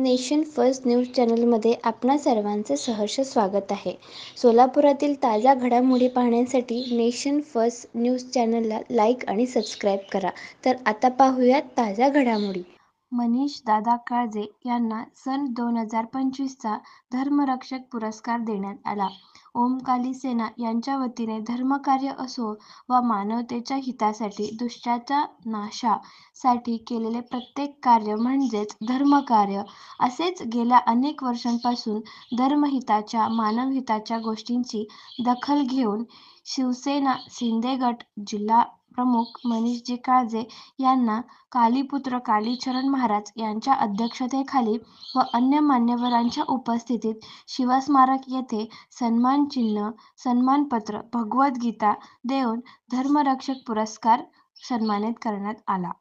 Nation first news चॅनलमध्ये आपणा सर्वांचे सहर्ष स्वागत आहे. सोलापुरातील ताज्या घडामोडी पाहण्यासाठी नेशन फर्स्ट न्यूज चॅनलला लाईक आणि सबस्क्राईब करा. तर आता पाहूयात ताज्या घडामोडी. मनीष दादा काळजे यांना सन 2025चा धर्मरक्षक पुरस्कार देण्यात आला. ओमकाली सेना यांच्या वतीने धर्मकार्य असो वा मानवतेच्या हितासाठी, दुष्टाच्या नाशासाठी केलेले प्रत्येक कार्य म्हणजेच धर्मकार्य. असेच गेल्या अनेक वर्षांपासून धर्महिताच्या, मानवहिताच्या गोष्टींची दखल घेऊन शिवसेना शिंदे गट जिल्हा प्रमुख मनीषजी काळजे यांना कालीपुत्र कालीचरण महाराज यांच्या अध्यक्षतेखाली व अन्य मान्यवरांच्या उपस्थितीत शिवस्मारक येथे सन्मानचिन्ह, सन्मानपत्र, भगवद्गीता देऊन धर्मरक्षक पुरस्कार सन्मानित करण्यात आला.